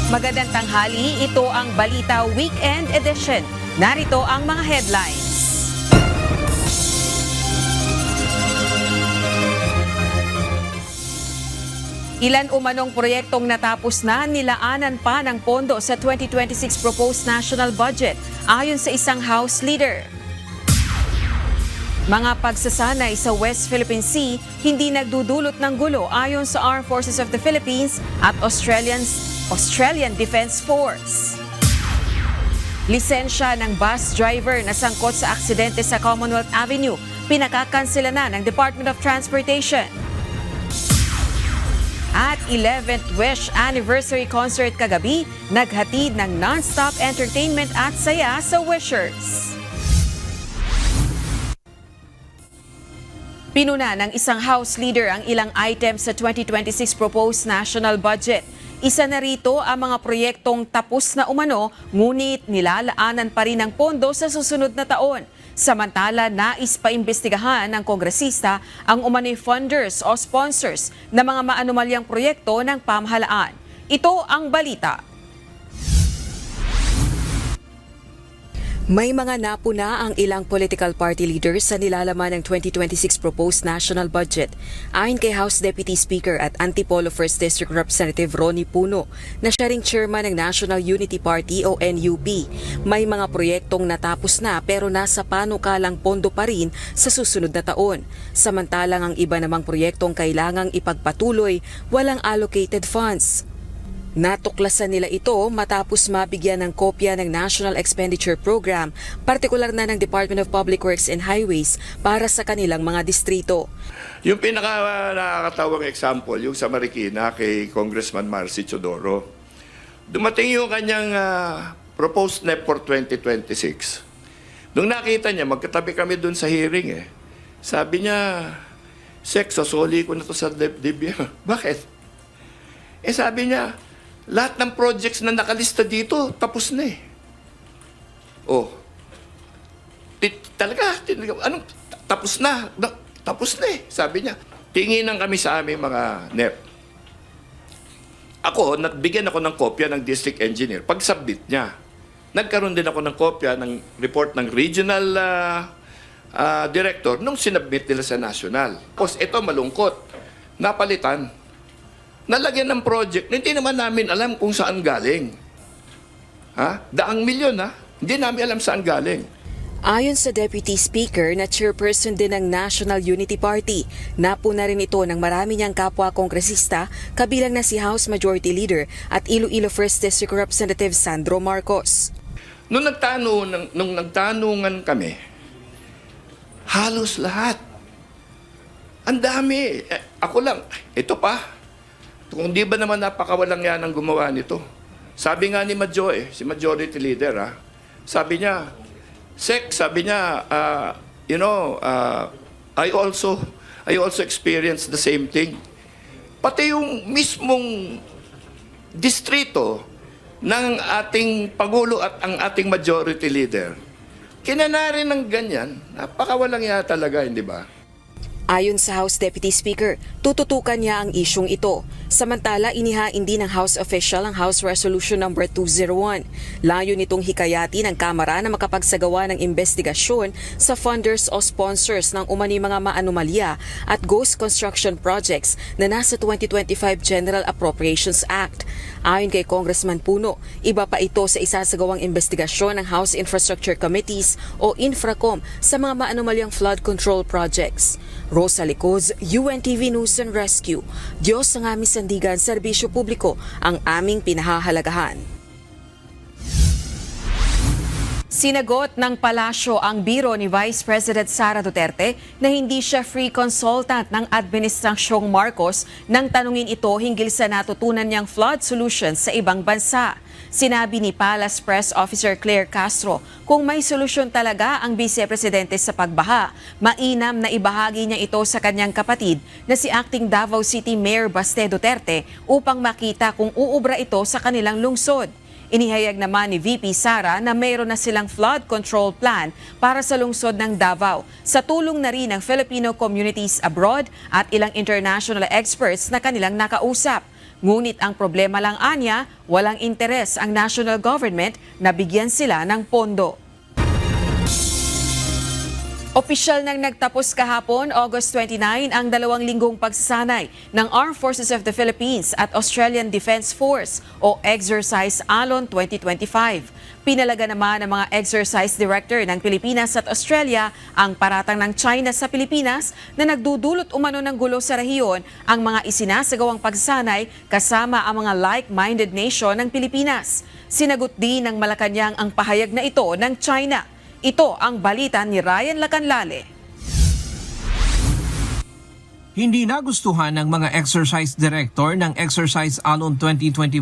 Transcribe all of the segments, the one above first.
Magandang tanghali, ito ang Balita Weekend Edition. Narito ang mga headlines. Ilan umanong proyektong natapos na nilaanan pa ng pondo sa 2026 proposed national budget ayon sa isang House leader. Mga pagsasanay sa West Philippine Sea hindi nagdudulot ng gulo ayon sa Armed Forces of the Philippines at Australian Defense Force. Lisensya ng bus driver na sangkot sa aksidente sa Commonwealth Avenue, pinakakansela na ng Department of Transportation. At 11th Wish Anniversary Concert kagabi, naghatid ng non-stop entertainment at saya sa wishers. Pinuna ng isang House leader ang ilang items sa 2026 proposed national budget. Isa na rito ang mga proyektong tapos na umano, ngunit nilalaanan pa rin ng pondo sa susunod na taon. Samantala, nais pa imbestigahan ng kongresista ang umano'y funders o sponsors ng mga maanumalyang proyekto ng pamahalaan. Ito ang balita. May mga napuna ang ilang political party leaders sa nilalaman ng 2026 proposed national budget. Ayon kay House Deputy Speaker at Antipolo 1st District Representative Ronnie Puno, na siya ring chairman ng National Unity Party o NUP, may mga proyektong natapos na pero nasa panukalang pondo pa rin sa susunod na taon. Samantalang ang iba namang proyektong kailangang ipagpatuloy, walang allocated funds. Natuklasan nila ito matapos mabigyan ng kopya ng National Expenditure Program, partikular na ng Department of Public Works and Highways para sa kanilang mga distrito. Yung nakakatawang example, yung sa Marikina kay Congressman Marcy Chodoro. Dumating yung kanyang proposed NEP for 2026. Nung nakita niya, magkatabi kami dun sa hearing Sabi niya, Sek, sasoli ko na to sa DepDib. Bakit? Sabi niya, lahat ng projects na nakalista dito, tapos na talaga, anong tapos na? Tapos na sabi niya. Tinginan kami sa aming mga NEP. Ako, nagbigyan ako ng kopya ng district engineer. Pag-submit niya, nagkaroon din ako ng kopya ng report ng regional director nung sinubmit nila sa national. Tapos ito malungkot, napalitan. Nalagyan ng project na hindi naman namin alam kung saan galing. Daang milyon Hindi namin alam saan galing. Ayon sa Deputy Speaker na chairperson din ng National Unity Party, napuna rin ito ng marami niyang kapwa kongresista, kabilang na si House Majority Leader at Iloilo 1st District Representative Sandro Marcos. Nung nagtanungan kami, halos lahat. Ang dami. Ako lang, ito pa. Kung di ba naman napakawalang yan ang gumawa nito. Sabi nga ni Madjo, si Majority Leader, sabi niya, Sek, sabi niya, I also experienced the same thing. Pati yung mismong distrito ng ating Pangulo at ang ating Majority Leader, kinanarin ng ganyan, napakawalang yan talaga, hindi ba? Ayon sa House Deputy Speaker, tututukan niya ang isyong ito. Samantala, inihain din ng House official ang House Resolution No. 201. Layo nitong hikayati ng Kamara na makapagsagawa ng investigasyon sa funders o sponsors ng umani mga maanomalya at ghost construction projects na nasa 2025 General Appropriations Act. Ayon kay Congressman Puno, iba pa ito sa isasagawang investigasyon ng House Infrastructure Committees o Infracom sa mga maanomalyang flood control projects. Rosa Licoz, UNTV News and Rescue. Diyos ang aming sandigan, serbisyo publiko ang aming pinahahalagahan. Sinagot ng palasyo ang biro ni Vice President Sara Duterte na hindi siya free consultant ng Administrasyong Marcos nang tanungin ito hinggil sa natutunan niyang flood solutions sa ibang bansa. Sinabi ni Palace Press Officer Claire Castro, kung may solusyon talaga ang Vice Presidente sa pagbaha, mainam na ibahagi niya ito sa kanyang kapatid na si Acting Davao City Mayor Baste Duterte upang makita kung uubra ito sa kanilang lungsod. Inihayag naman ni VP Sara na mayroon na silang flood control plan para sa lungsod ng Davao sa tulong na rin ng Filipino communities abroad at ilang international experts na kanilang nakausap. Ngunit ang problema lang anya, walang interes ang national government na bigyan sila ng pondo. Opisyal nang nagtapos kahapon, August 29, ang 2 linggong pagsasanay ng Armed Forces of the Philippines at Australian Defence Force o Exercise Alon 2025. Pinalaga naman ng mga exercise director ng Pilipinas at Australia ang paratang ng China sa Pilipinas na nagdudulot umano ng gulo sa rehiyon ang mga isinasagawang pagsasanay kasama ang mga like-minded nation ng Pilipinas. Sinagot din ng Malacanang ang pahayag na ito ng China. Ito ang balita ni Ryan Lacanlale. Hindi nagustuhan ng mga exercise director ng Exercise Alon 2025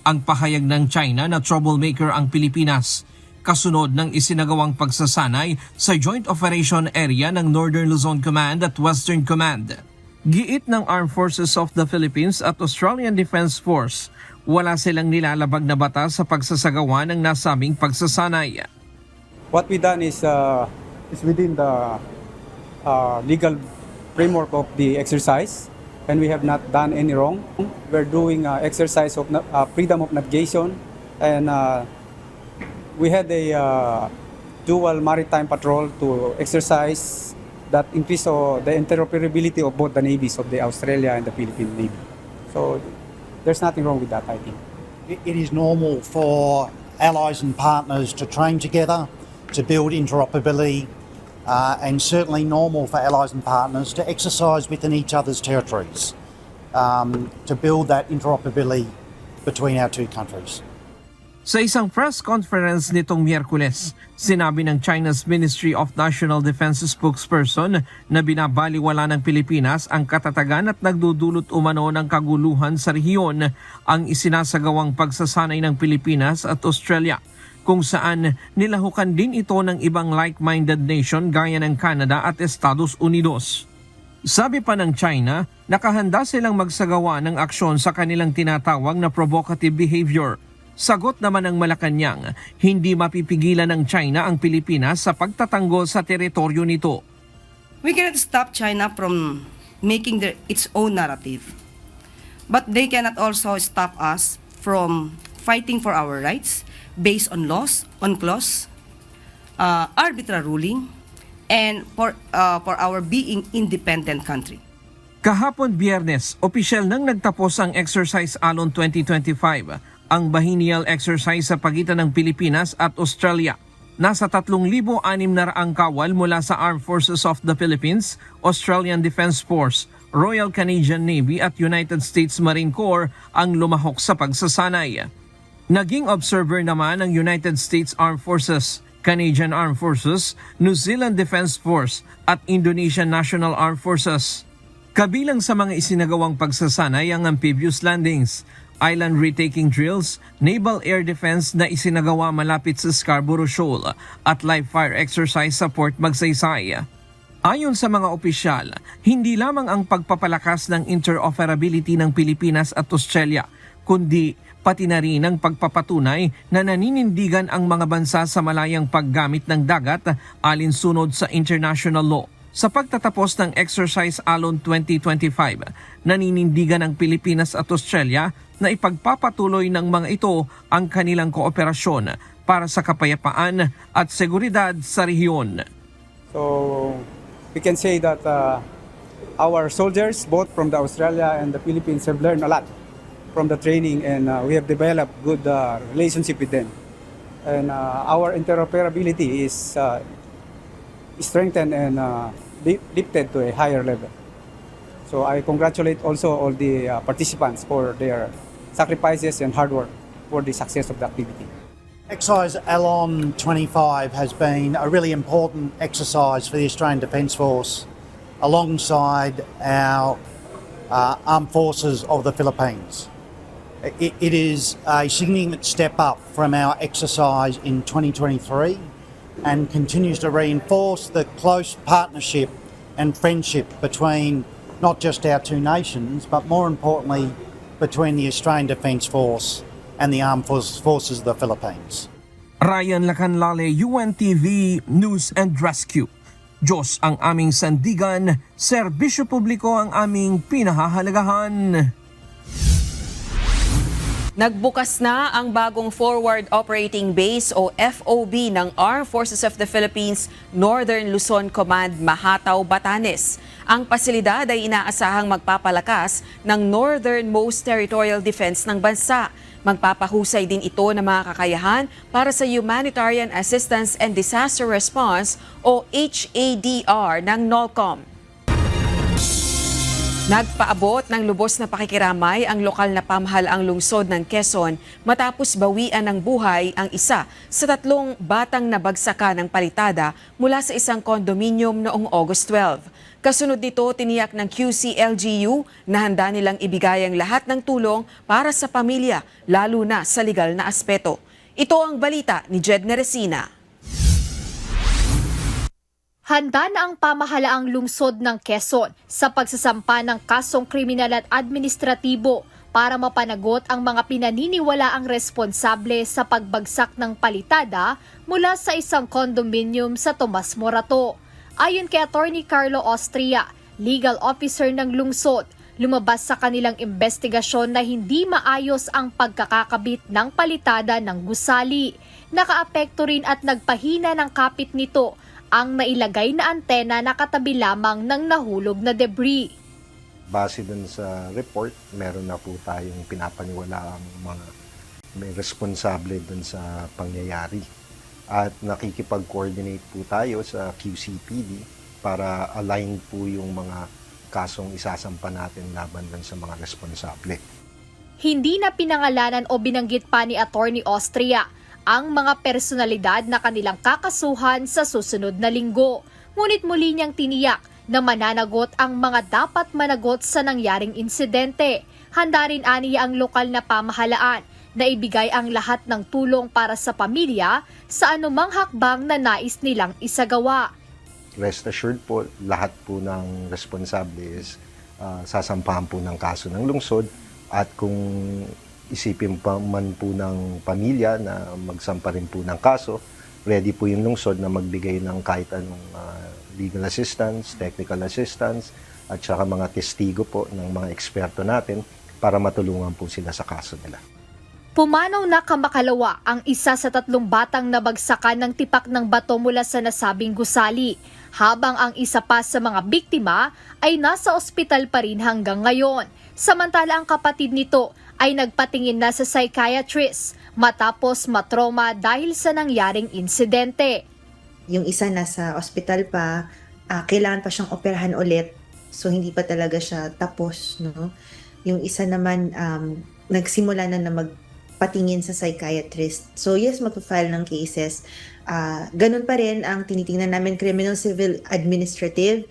ang pahayag ng China na troublemaker ang Pilipinas, kasunod ng isinagawang pagsasanay sa Joint Operation Area ng Northern Luzon Command at Western Command. Giit ng Armed Forces of the Philippines at Australian Defence Force, wala silang nilalabag na batas sa pagsasagawa ng nasabing pagsasanay. What we done is within the legal framework of the exercise, and we have not done any wrong. We're doing exercise of freedom of navigation, and we had a dual maritime patrol to exercise that increase the interoperability of both the navies of the Australia and the Philippine Navy. So there's nothing wrong with that, I think. It is normal for allies and partners to train together, to build interoperability, and certainly normal for allies and partners to exercise within each other's territories, to build that interoperability between our two countries. Sa isang press conference nitong Miyerkules, sinabi ng China's Ministry of National Defense spokesperson na binabaliwala ng Pilipinas ang katatagan at nagdudulot umano ng kaguluhan sa rehiyon ang isinasagawang pagsasanay ng Pilipinas at Australia, kung saan nilahukan din ito ng ibang like-minded nation gaya ng Canada at Estados Unidos. Sabi pa ng China, nakahanda silang magsagawa ng aksyon sa kanilang tinatawag na provocative behavior. Sagot naman ng Malacanang, hindi mapipigilan ng China ang Pilipinas sa pagtatanggol sa teritoryo nito. We cannot stop China from making its own narrative. But they cannot also stop us from fighting for our rights based on laws, on clause, arbitrary ruling, and for our being independent country. Kahapon Biyernes, opisyal nang nagtapos ang Exercise Alon 2025, ang biennial exercise sa pagitan ng Pilipinas at Australia. Nasa 3,600 kawal mula sa Armed Forces of the Philippines, Australian Defence Force, Royal Canadian Navy at United States Marine Corps ang lumahok sa pagsasanay. Naging observer naman ang United States Armed Forces, Canadian Armed Forces, New Zealand Defence Force at Indonesian National Armed Forces. Kabilang sa mga isinagawang pagsasanay ang amphibious landings, island retaking drills, naval air defense na isinagawa malapit sa Scarborough Shoal at live fire exercise sa Port Magsaysay. Ayon sa mga opisyal, hindi lamang ang pagpapalakas ng interoperability ng Pilipinas at Australia, kundi pati na rin ang pagpapatunay na naninindigan ang mga bansa sa malayang paggamit ng dagat alinsunod sa international law. Sa pagtatapos ng Exercise Alon 2025, naninindigan ang Pilipinas at Australia na ipagpapatuloy ng mga ito ang kanilang kooperasyon para sa kapayapaan at seguridad sa rehiyon. So we can say that our soldiers, both from the Australia and the Philippines, have learned a lot from the training, and we have developed good relationship with them. And our interoperability is strengthened and lifted to a higher level. So I congratulate also all the participants for their sacrifices and hard work for the success of the activity. Exercise Alon 25 has been a really important exercise for the Australian Defence Force alongside our armed forces of the Philippines. It is a significant step up from our exercise in 2023 and continues to reinforce the close partnership and friendship between not just our two nations, but more importantly, between the Australian Defence Force and the Armed Forces of the Philippines. Ryan Lacanlale, UNTV News and Rescue. Diyos ang aming sandigan, serbisyo publiko ang aming pinahahalagahan. Nagbukas na ang bagong Forward Operating Base o FOB ng Armed Forces of the Philippines Northern Luzon Command Mahataw, Batanes. Ang pasilidad ay inaasahang magpapalakas ng northernmost territorial defense ng bansa. Magpapahusay din ito ng mga kakayahan para sa Humanitarian Assistance and Disaster Response o HADR ng NOLCOM. Nagpaabot ng lubos na pakikiramay ang lokal na pamahalaang lungsod ng Quezon matapos bawian ng buhay ang isa sa 3 batang nabagsakan ng palitada mula sa isang kondominium noong August 12. Kasunod nito, tiniyak ng QC-LGU na handa nilang ibigay ang lahat ng tulong para sa pamilya, lalo na sa legal na aspeto. Ito ang balita ni Jed Neresina. Handa na ang pamahalaang lungsod ng Quezon sa pagsasampa ng kasong kriminal at administratibo para mapanagot ang mga pinaniniwalaang responsable sa pagbagsak ng palitada mula sa isang condominium sa Tomas Morato. Ayon kay Attorney Carlo Austria, legal officer ng lungsod, lumabas sa kanilang investigasyon na hindi maayos ang pagkakakabit ng palitada ng gusali. Nakaapekto rin at nagpahina ng kapit nito ang nailagay na antena na katabi lamang ng nahulog na debris. Base dun sa report, meron na po tayong pinapaniwala ang mga may responsable dun sa pangyayari. At nakikipag-coordinate po tayo sa QCPD para align po yung mga kasong isasampa natin laban dun sa mga responsable. Hindi na pinangalanan o binanggit pa ni Attorney Austria ang mga personalidad na kanilang kakasuhan sa susunod na linggo. Ngunit muli niyang tiniyak na mananagot ang mga dapat managot sa nangyaring insidente. Handa rin aniya ang lokal na pamahalaan na ibigay ang lahat ng tulong para sa pamilya sa anumang hakbang na nais nilang isagawa. Rest assured po, lahat po ng responsable is sasampahan po ng kaso ng lungsod at kung isipin pa man po ng pamilya na magsampa rin po ng kaso, ready po yung lungsod na magbigay ng kahit anong legal assistance, technical assistance, at saka mga testigo po ng mga eksperto natin para matulungan po sila sa kaso nila. Pumanaw na kamakalawa ang isa sa 3 batang nabagsakan ng tipak ng bato mula sa nasabing gusali, habang ang isa pa sa mga biktima ay nasa ospital pa rin hanggang ngayon. Samantala ang kapatid nito ay nagpatingin na sa psychiatrist matapos matroma dahil sa nangyaring insidente. Yung isa nasa ospital pa, kailangan pa siyang operahan ulit, so hindi pa talaga siya tapos, no? Yung isa naman nagsimula na magpatingin sa psychiatrist. So yes, magpa-file ng cases. Ganun pa rin ang tinitingnan namin, criminal, civil, administrative.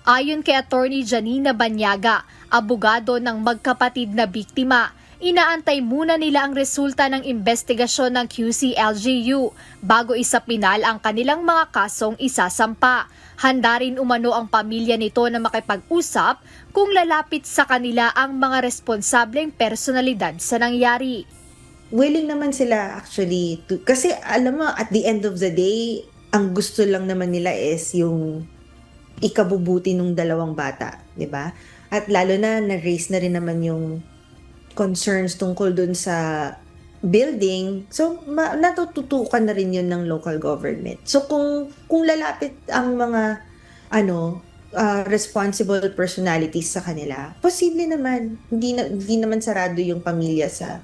Ayon kay Attorney Janina Banyaga, abogado ng magkapatid na biktima, inaantay muna nila ang resulta ng investigasyon ng QC-LGU bago isapinal ang kanilang mga kasong isasampa. Handa rin umano ang pamilya nito na makipag-usap kung lalapit sa kanila ang mga responsableng personalidad sa nangyari. Willing naman sila actually kasi alam mo, at the end of the day, ang gusto lang naman nila is yung ikabubuti ng 2 bata, di ba? At lalo na-raise na rin naman yung concerns tungkol dun sa building. So, natututukan na rin yun ng local government. So, kung lalapit ang mga responsible personalities sa kanila, posible naman. Hindi naman sarado yung pamilya sa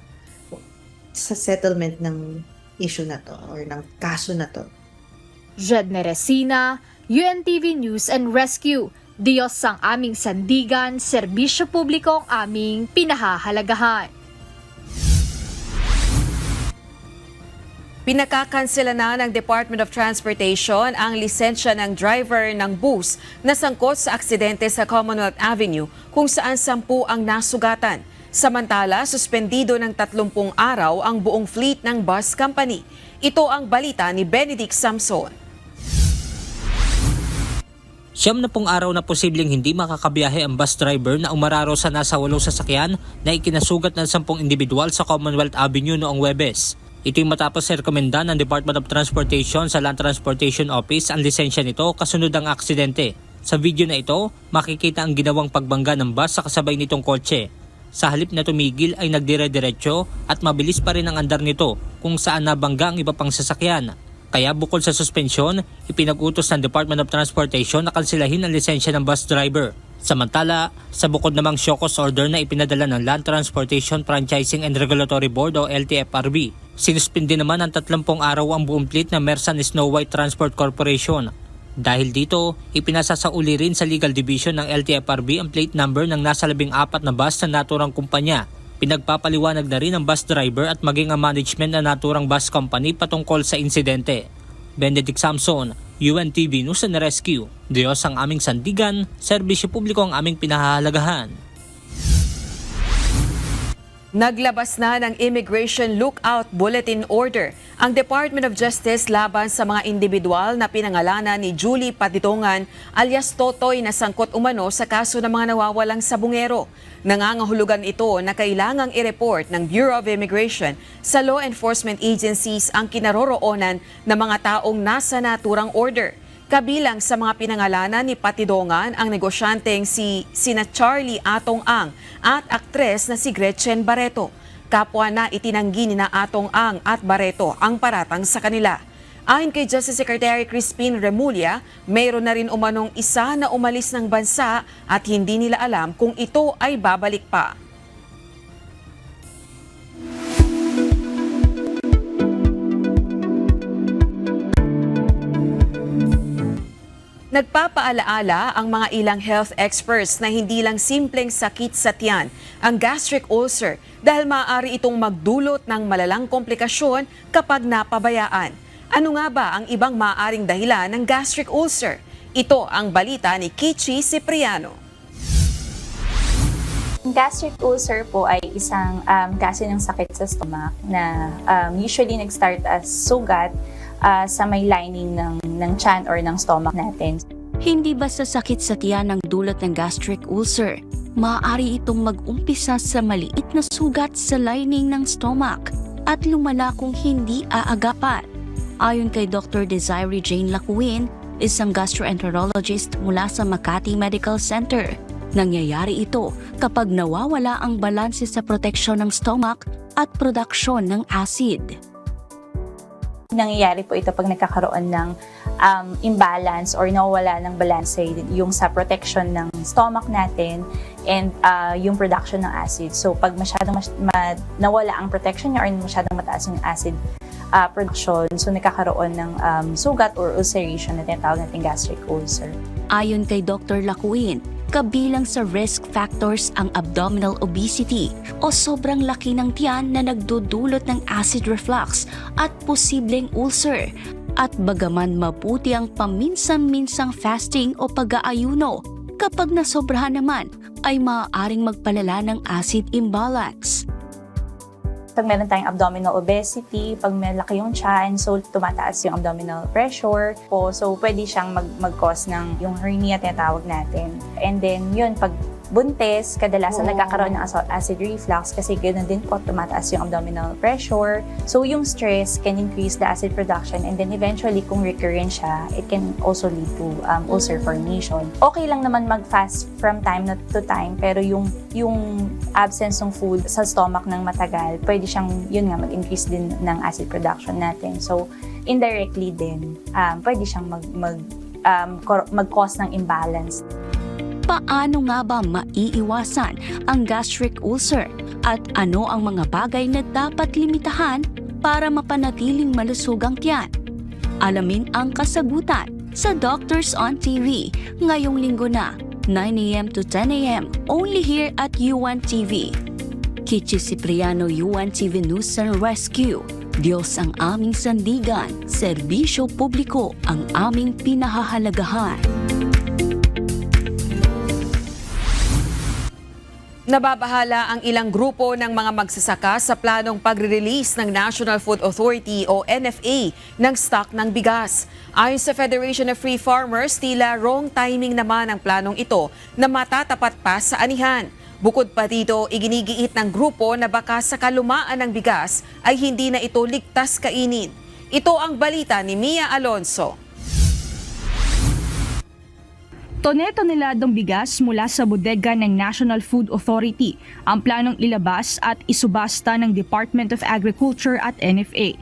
settlement ng issue na to or ng kaso na to. Jed Neresina, UNTV News and Rescue. Diyos ang aming sandigan, serbisyo publiko ang aming pinahahalagahan. Pinakakansela na ng Department of Transportation ang lisensya ng driver ng bus na sangkot sa aksidente sa Commonwealth Avenue kung saan 10 ang nasugatan. Samantala, suspendido ng 30 araw ang buong fleet ng bus company. Ito ang balita ni Benedict Samson. 70 araw na posibleng hindi makakabiyahe ang bus driver na umararo sa nasa 8 sasakyan na ikinasugat ng 10 individual sa Commonwealth Avenue noong Huwebes. Ito'y matapos rekomenda ng Department of Transportation sa Land Transportation Office ang lisensya nito kasunod ang aksidente. Sa video na ito, makikita ang ginawang pagbangga ng bus sa kasabay nitong kotse. sa halip na tumigil ay nagdire-diretso at mabilis pa rin ang andar nito kung saan nabangga ang iba pang sasakyan. Kaya bukod sa suspensyon, ipinag-utos ng Department of Transportation na kansilahin ang lisensya ng bus driver. Samantala, sa bukod namang show cause order na ipinadala ng Land Transportation Franchising and Regulatory Board o LTFRB, sinuspindi naman ng 30 araw ang buong fleet ng Mersan Snow White Transport Corporation. Dahil dito, ipinasasauli rin sa Legal Division ng LTFRB ang plate number ng nasa 14 na bus na naturang kumpanya. Pinagpapaliwanag na rin ang bus driver at maging ang management na naturang bus company patungkol sa insidente. Benedict Samson, UNTV News and Rescue. Diyos ang aming sandigan, serbisyo publiko ang aming pinahahalagahan. Naglabas na ng Immigration Lookout Bulletin Order ang Department of Justice laban sa mga individual na pinangalanan ni Julie Patitongan alias Totoy na sangkot umano sa kaso ng mga nawawalang sabungero. Nangangahulugan ito na kailangang i-report ng Bureau of Immigration sa law enforcement agencies ang kinaroroonan ng mga taong nasa naturang order. Kabilang sa mga pinangalanan ni Patidongan ang negosyanteng sina Charlie Atong Ang at aktres na si Gretchen Barreto. Kapwa na itinanggi ni na Atong Ang at Barreto ang paratang sa kanila. Ayon kay Justice Secretary Crispin Remulla, mayroon na rin umanong isa na umalis ng bansa at hindi nila alam kung ito ay babalik pa. Nagpapaalaala ang mga ilang health experts na hindi lang simpleng sakit sa tiyan ang gastric ulcer dahil maaari itong magdulot ng malalang komplikasyon kapag napabayaan. Ano nga ba ang ibang maaaring dahilan ng gastric ulcer? Ito ang balita ni Kichi Cipriano. Gastric ulcer po ay isang klase ng sakit sa stomach na usually nag-start as sugat sa may lining ng tiyan or ng stomach natin. Hindi basta sakit sa tiyan ang dulot ng gastric ulcer. Maaari itong mag-umpisa sa maliit na sugat sa lining ng stomach at lumala kung hindi aagapan. Ayon kay Dr. Desiree Jane Lacuin, isang gastroenterologist mula sa Makati Medical Center, nangyayari ito kapag nawawala ang balanse sa proteksyon ng stomach at produksyon ng acid. Nangyayari po ito pag nagkakaroon ng imbalance or nawawala ng balance yung sa protection ng stomach natin and yung production ng acid. So pag masyadong nawala ang protection niya or masyadong mataas yung acid production, so nagkakaroon ng sugat or ulceration na tinatawag natin gastric ulcer. Ayon kay Dr. Lacuin, kabilang sa risk factors ang abdominal obesity o sobrang laki ng tiyan na nagdudulot ng acid reflux at posibleng ulcer. At bagaman mabuti ang paminsan-minsang fasting o pag-aayuno, kapag nasobrahan naman ay maaaring magpalala ng acid imbalance. Pag meron tayong abdominal obesity, pag malaki yung tiyan, so tumataas yung abdominal pressure po. So pwede siyang mag-cause ng yung hernia tinatawag natin. And then yun, pag buntis, kadalasan nagkakaroon ng acid reflux kasi ganoon din po tumataas yung abdominal pressure. So yung stress can increase the acid production and then eventually kung recurrent siya, it can also lead to ulcer formation. Okay lang naman mag-fast from time to time pero yung absence ng food sa stomach ng matagal, pwede siyang yun nga mag-increase din ng acid production natin. So indirectly din, pwede siyang mag-cause ng imbalance. Paano nga ba maiiwasan ang gastric ulcer at ano ang mga bagay na dapat limitahan para mapanatiling malusog ang tiyan? Alamin ang kasagutan sa Doctors on TV ngayong linggo na 9 a.m. to 10 a.m. only here at UNTV. Kichi Cipriano, UNTV News and Rescue. Diyos ang aming sandigan, serbisyo publiko ang aming pinahahalagahan. Nababahala ang ilang grupo ng mga magsasaka sa planong pagre-release ng National Food Authority o NFA ng stock ng bigas. Ayon sa Federation of Free Farmers, tila wrong timing naman ang planong ito na matatapat pa sa anihan. Bukod pa dito, iginigiit ng grupo na baka sa kalumaan ng bigas ay hindi na ito ligtas kainin. Ito ang balita ni Mia Alonso. Tone-toneladong bigas mula sa bodega ng National Food Authority ang planong ilabas at isubasta ng Department of Agriculture at NFA.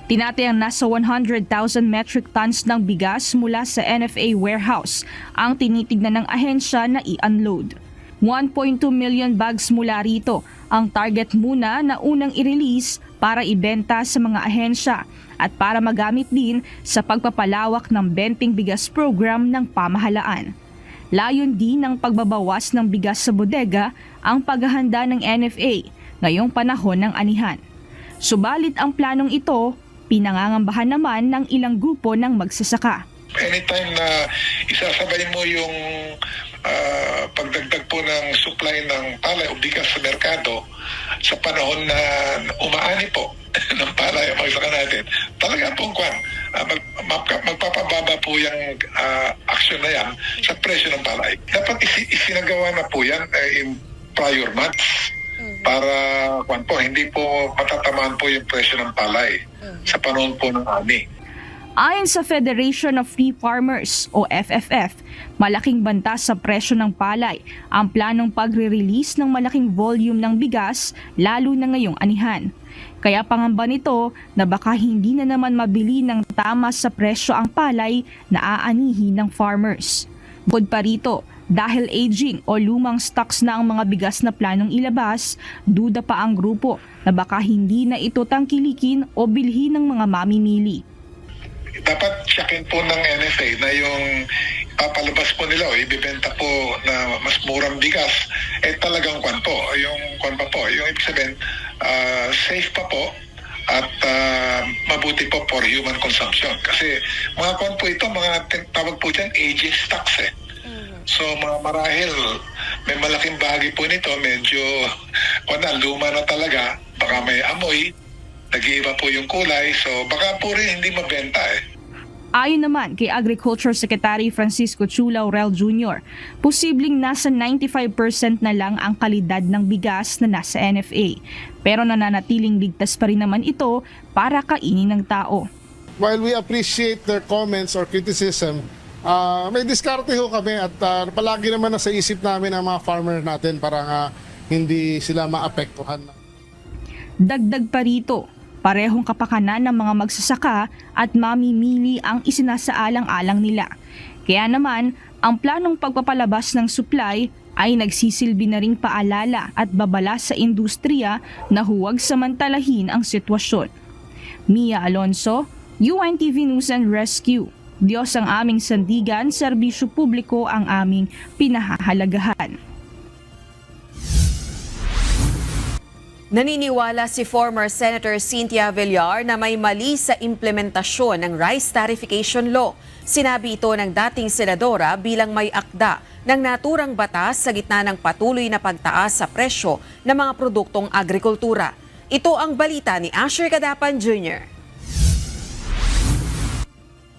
Tinatayang nasa 100,000 metric tons ng bigas mula sa NFA warehouse ang tinitignan ng ahensya na i-unload. 1.2 million bags mula rito ang target muna na unang i-release para ibenta sa mga ahensya at para magamit din sa pagpapalawak ng benting bigas program ng pamahalaan. Layon din ng pagbabawas ng bigas sa bodega ang paghahanda ng NFA ngayong panahon ng anihan. Subalit ang planong ito, pinangangambahan naman ng ilang grupo ng magsasaka. Anytime na isasabay mo yung pagdagdag po ng supply ng palay o bigas sa merkado sa panahon na umaani po ng palay ang magsaka natin, talaga pong magpapababa po yung action na yan sa presyo ng palay. Dapat isinagawa na po yan in prior months para hindi po matatamaan po yung presyo ng palay sa panahon po ng ani. Ayon sa Federation of Free Farmers o FFF, malaking banta sa presyo ng palay ang planong pagre-release ng malaking volume ng bigas lalo na ngayong anihan. Kaya pangamba nito na baka hindi na naman mabili ng tama sa presyo ang palay na aanihin ng farmers. Bukod pa rito, dahil aging o lumang stocks na ang mga bigas na planong ilabas, duda pa ang grupo na baka hindi na ito tangkilikin o bilhin ng mga mamimili. Dapat siyakin po ng NFA na yung papalabas po nila o ibibenta po na mas murang bigas talagang yung ibig sabihin safe pa po at mabuti po for human consumption kasi mga po ito, mga tawag po dyan aging stocks So marahil may malaking bahagi po nito medyo luma na talaga, baka may amoy, nag-iiba po yung kulay, so baka po rin hindi mabenta Ayon naman kay Agriculture Secretary Francisco Chu Laurel Jr., posibleng nasa 95% na lang ang kalidad ng bigas na nasa NFA. Pero nananatiling ligtas pa rin naman ito para kainin ng tao. While we appreciate their comments or criticism, may diskarte ho kami at palagi naman nasa isip namin ang mga farmer natin para hindi sila maapektuhan. Dagdag pa rito, parehong kapakanan ng mga magsasaka at mamimili ang isinasaalang-alang nila. Kaya naman, ang planong pagpapalabas ng supply ay nagsisilbi na ring paalala at babala sa industriya na huwag samantalahin ang sitwasyon. Mia Alonso, UNTV News and Rescue. Diyos ang aming sandigan, serbisyo publiko ang aming pinahahalagahan. Naniniwala si former Senator Cynthia Villar na may mali sa implementasyon ng rice tarification law. Sinabi ito ng dating senadora bilang may akda ng naturang batas sa gitna ng patuloy na pagtaas sa presyo ng mga produktong agrikultura. Ito ang balita ni Asher Cadapan Jr.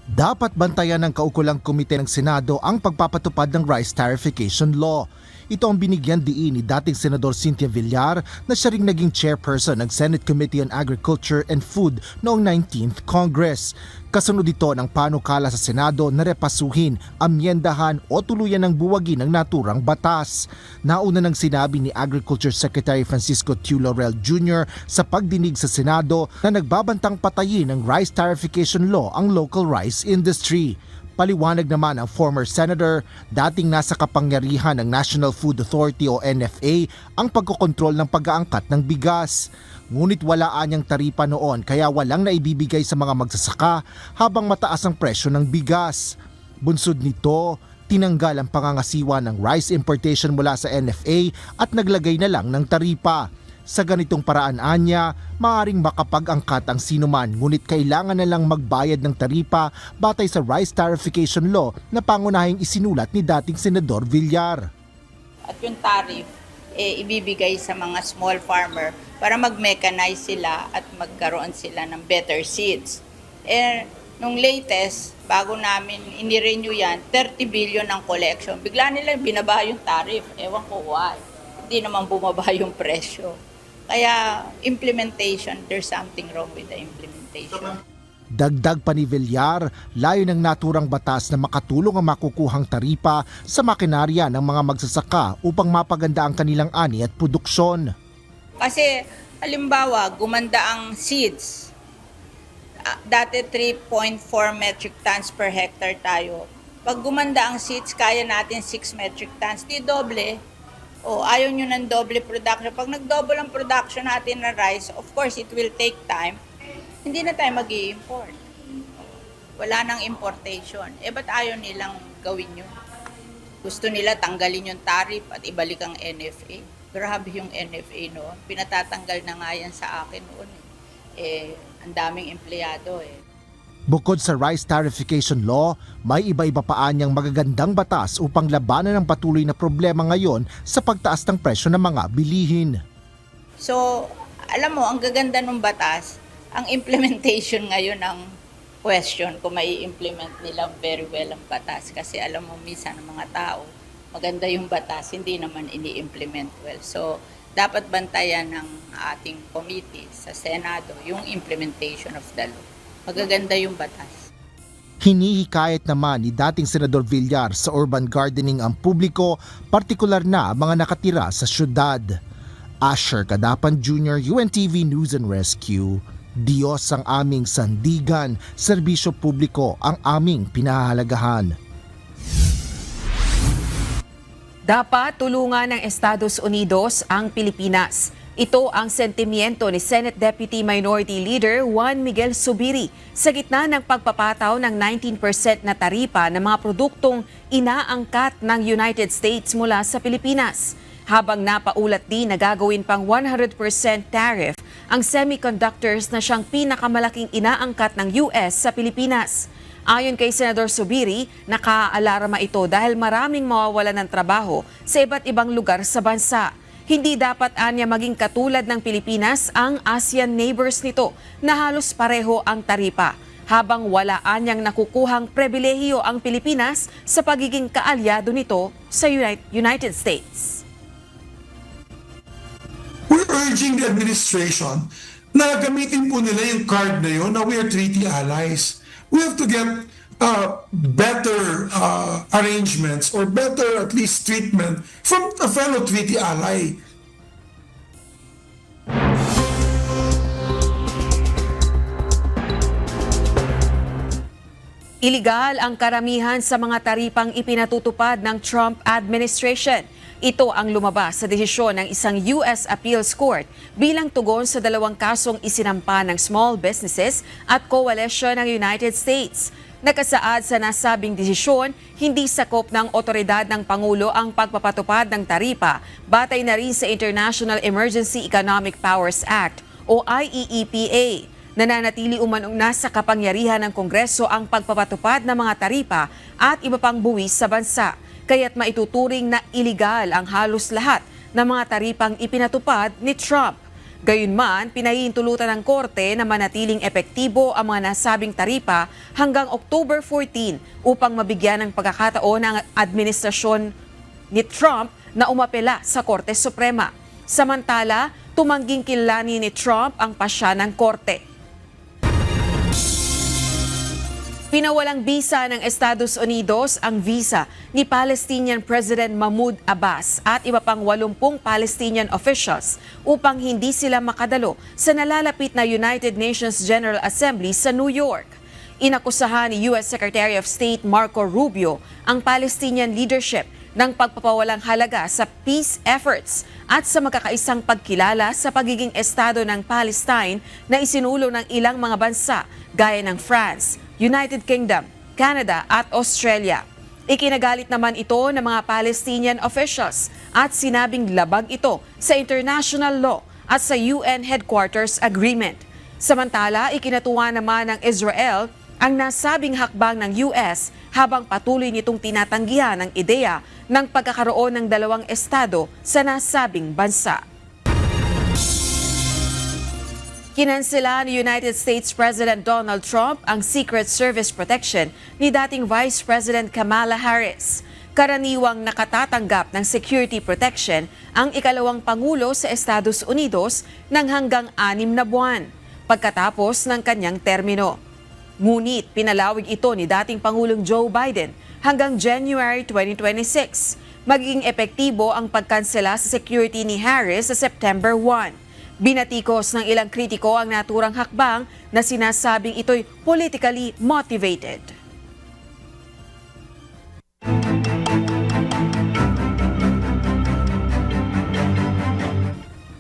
Dapat bantayan ng kaukulang komite ng Senado ang pagpapatupad ng rice tarification law. Ito ang binigyan diin ni dating Senador Cynthia Villar na siya ring naging chairperson ng Senate Committee on Agriculture and Food noong 19th Congress. Kasunod ito ng panukala sa Senado na repasuhin, amyendahan o tuluyan ng buwagin ng naturang batas. Nauna nang sinabi ni Agriculture Secretary Francisco Chu Laurel Jr. sa pagdinig sa Senado na nagbabantang patayin ng rice tarification law ang local rice industry. Paliwanag naman ang former senator, dating nasa kapangyarihan ng National Food Authority o NFA ang pagkokontrol ng pag-aangkat ng bigas. Ngunit walaan niyang taripa noon kaya walang naibibigay sa mga magsasaka habang mataas ang presyo ng bigas. Bunsod nito, tinanggal ang pangangasiwa ng rice importation mula sa NFA at naglagay na lang ng taripa. Sa ganitong paraan anya, maaaring makapag-angkat ang sinuman ngunit kailangan na lang magbayad ng taripa batay sa rice tarification law na pangunahing isinulat ni dating Senador Villar. At yung tariff, ibibigay sa mga small farmer para mag-mechanize sila at magkaroon sila ng better seeds. Nung latest, bago namin inirenew yan, 30 billion ang collection. Bigla nila binaba yung tariff. Ewan ko why. Hindi naman bumaba yung presyo. Kaya implementation, there's something wrong with the implementation. Dagdag pa ni Villar, layo ng naturang batas na makatulong ang makukuhang taripa sa makinarya ng mga magsasaka upang mapaganda ang kanilang ani at produksyon. Kasi halimbawa, gumanda ang seeds. Dati 3.4 metric tons per hectare tayo. Pag gumanda ang seeds, kaya natin 6 metric tons. Di doble. O ayaw nyo ng doble production. Pag nag-double ang production natin na rice, of course, it will take time. Hindi na tayo mag-i-import. Wala nang importation. Ba't ayaw nilang gawin yun? Gusto nila tanggalin yung tariff at ibalik ang NFA. Grabe yung NFA noon. Pinatatanggal na nga yan sa akin noon. Ang daming empleyado Bukod sa rice tariffication law, may iba-iba pa anyang magagandang batas upang labanan ang patuloy na problema ngayon sa pagtaas ng presyo ng mga bilihin. So, alam mo, ang gaganda ng batas, ang implementation ngayon ang question kung mai implement nila very well ang batas. Kasi alam mo, minsan ng mga tao, maganda yung batas, hindi naman ini-implement well. So, dapat bantayan ng ating committee sa Senado yung implementation of the law. Magaganda yung batas. Hinihikayat naman ni dating Senador Villar sa urban gardening ang publiko, partikular na mga nakatira sa syudad. Asher Kadapan Jr., UNTV News and Rescue. Diyos ang aming sandigan, serbisyo publiko ang aming pinahahalagahan. Dapat tulungan ng Estados Unidos ang Pilipinas. Ito ang sentimiento ni Senate Deputy Minority Leader Juan Miguel Zubiri sa gitna ng pagpapataw ng 19% na taripa ng mga produktong inaangkat ng United States mula sa Pilipinas. Habang napaulat din na gagawin pang 100% tariff ang semiconductors na siyang pinakamalaking inaangkat ng US sa Pilipinas. Ayon kay Senador Zubiri, nakaalarma ito dahil maraming mawawalan ng trabaho sa iba't ibang lugar sa bansa. Hindi dapat anya maging katulad ng Pilipinas ang ASEAN neighbors nito na halos pareho ang taripa, habang wala anyang nakukuhang pribilehiyo ang Pilipinas sa pagiging kaalyado nito sa United States. We're urging the administration na gamitin po nila yung card na yun na we are treaty allies. We have to get better arrangements or better at least treatment from a fellow treaty ally. Iligal ang karamihan sa mga taripang ipinatutupad ng Trump administration. Ito ang lumabas sa desisyon ng isang US Appeals Court bilang tugon sa dalawang kasong isinampa ng small businesses at coalition ng United States. Nakasaad sa nasabing desisyon, hindi sakop ng otoridad ng Pangulo ang pagpapatupad ng taripa, batay na rin sa International Emergency Economic Powers Act o IEEPA. Nananatili umanong nasa kapangyarihan ng Kongreso ang pagpapatupad ng mga taripa at iba pang buwis sa bansa, kaya't maituturing na iligal ang halos lahat ng mga taripang ipinatupad ni Trump. Gayunman, pinahihintulutan ng korte na manatiling epektibo ang mga nasabing taripa hanggang October 14 upang mabigyan ng pagkakataon ang administrasyon ni Trump na umapela sa Korte Suprema. Samantala, tumangging kilalanin ni Trump ang pasya ng korte. Pinawalang bisa ng Estados Unidos ang visa ni Palestinian President Mahmoud Abbas at iba pang 80 Palestinian officials upang hindi sila makadalo sa nalalapit na United Nations General Assembly sa New York. Inakusahan ni US Secretary of State Marco Rubio ang Palestinian leadership ng pagpapawalang halaga sa peace efforts at sa magkakaisang pagkilala sa pagiging estado ng Palestine na isinulo ng ilang mga bansa gaya ng France, United Kingdom, Canada at Australia. Ikinagalit naman ito ng mga Palestinian officials at sinabing labag ito sa international law at sa UN Headquarters Agreement. Samantala, ikinatuwa naman ng Israel ang nasabing hakbang ng US habang patuloy nitong tinatanggihan ang ideya ng pagkakaroon ng dalawang estado sa nasabing bansa. Kinansela ni United States President Donald Trump ang Secret Service protection ni dating Vice President Kamala Harris. Karaniwang nakatatanggap ng security protection ang ikalawang Pangulo sa Estados Unidos ng hanggang 6 na buwan pagkatapos ng kanyang termino. Ngunit pinalawig ito ni dating Pangulong Joe Biden hanggang January 2026. Magiging epektibo ang pagkansela sa security ni Harris sa September 1. Binatikos ng ilang kritiko ang naturang hakbang na sinasabing ito'y politically motivated.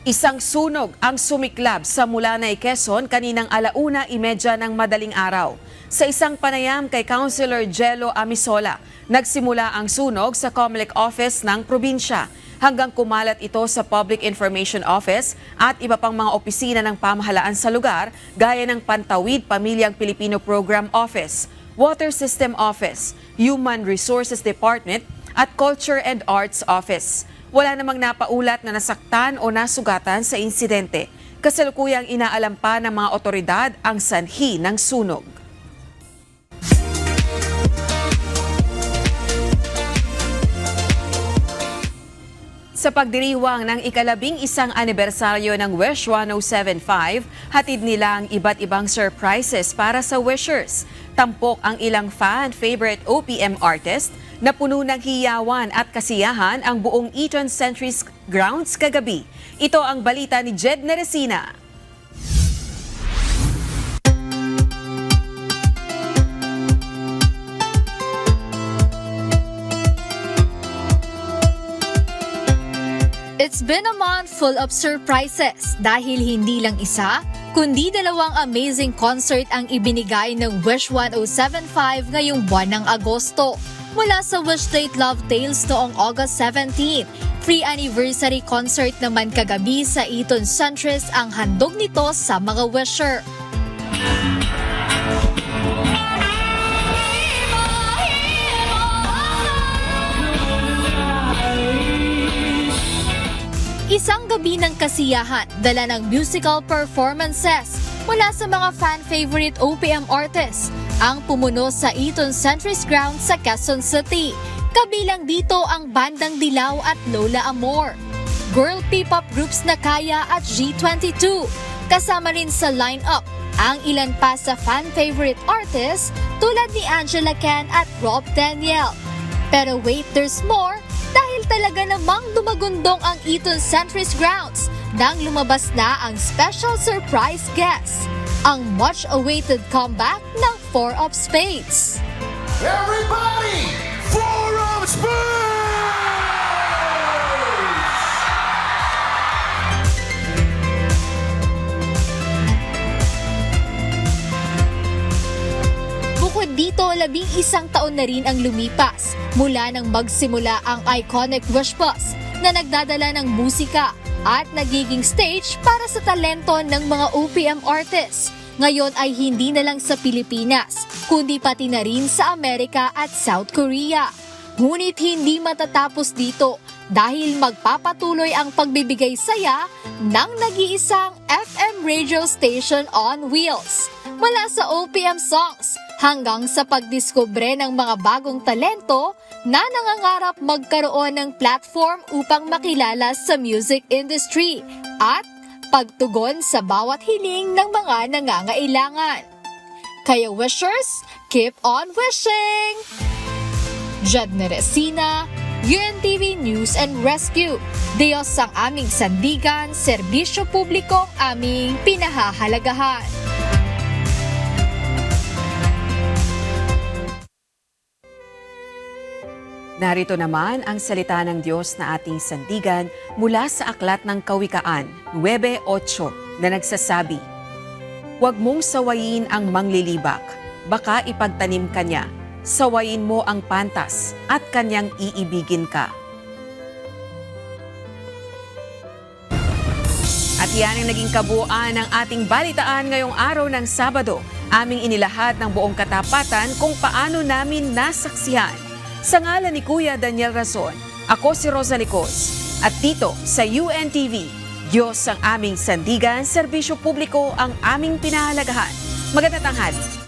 Isang sunog ang sumiklab sa Mulanay, Quezon kaninang 1:30 ng madaling araw. Sa isang panayam kay Councilor Jello Amisola, nagsimula ang sunog sa COMELEC office ng probinsya hanggang kumalat ito sa Public Information Office at iba pang mga opisina ng pamahalaan sa lugar gaya ng Pantawid Pamilyang Pilipino Program Office, Water System Office, Human Resources Department at Culture and Arts Office. Wala namang napaulat na nasaktan o nasugatan sa insidente. Kasalukuyang inaalam pa ng mga otoridad ang sanhi ng sunog. Sa pagdiriwang ng ika-11 anibersaryo ng Wish 1075, hatid nila ang iba't ibang surprises para sa wishers. Tampok ang ilang fan-favorite OPM artist na puno ng hiyawan at kasiyahan ang buong Eton Century grounds kagabi. Ito ang balita ni Jed Neresina. It's been a month full of surprises dahil hindi lang isa, kundi 2 amazing concert ang ibinigay ng Wish 1075 ngayong buwan ng Agosto. Mula sa Wish Date Love Tales noong August 17, free anniversary concert naman kagabi sa Eton Centris ang handog nito sa mga wisher. Isang gabi ng kasiyahan, dala ng musical performances mula sa mga fan-favorite OPM artists ang pumuno sa Eton Centris grounds sa Quezon City. Kabilang dito ang Bandang Dilaw at Lola Amor, girl P-pop groups na Kaya at G22. Kasama rin sa lineup ang ilan pa sa fan-favorite artists tulad ni Angela Ken at Rob Daniel. Pero wait, there's more! Dahil talaga namang dumagundong ang Eton Centris grounds nang lumabas na ang special surprise guest, ang much-awaited comeback ng Four of Spades. Everybody, Four of Spades! Bukod dito, 11 taon na rin ang lumipas mula nang magsimula ang iconic Wish Bus na nagdadala ng musika at nagiging stage para sa talento ng mga OPM artists. Ngayon ay hindi na lang sa Pilipinas, kundi pati na rin sa Amerika at South Korea. Ngunit hindi matatapos dito dahil magpapatuloy ang pagbibigay saya ng nag-iisang FM radio station on wheels. Mula sa OPM songs hanggang sa pagdiskubre ng mga bagong talento na nangangarap magkaroon ng platform upang makilala sa music industry at pagtugon sa bawat hiling ng mga nangangailangan. Kaya wishers, keep on wishing! Jed Neresina, UNTV News and Rescue. Diyos ang aming sandigan, serbisyo publiko ang aming pinahahalagahan. Narito naman ang salita ng Diyos na ating sandigan mula sa Aklat ng Kawikaan, 9:8 na nagsasabi, "Huwag mong sawayin ang manglilibak, baka ipagtanim ka niya. Sawayin mo ang pantas at kanyang iibigin ka." At yan ang naging kabuuan ng ating balitaan ngayong araw ng Sabado. Aming inilahat ng buong katapatan kung paano namin nasaksihan. Sa ngalan ni Kuya Daniel Razon, ako si Rosa Licos. At dito sa UNTV, Diyos ang aming sandigan, serbisyo publiko ang aming pinahalagahan. Magandang tanghali.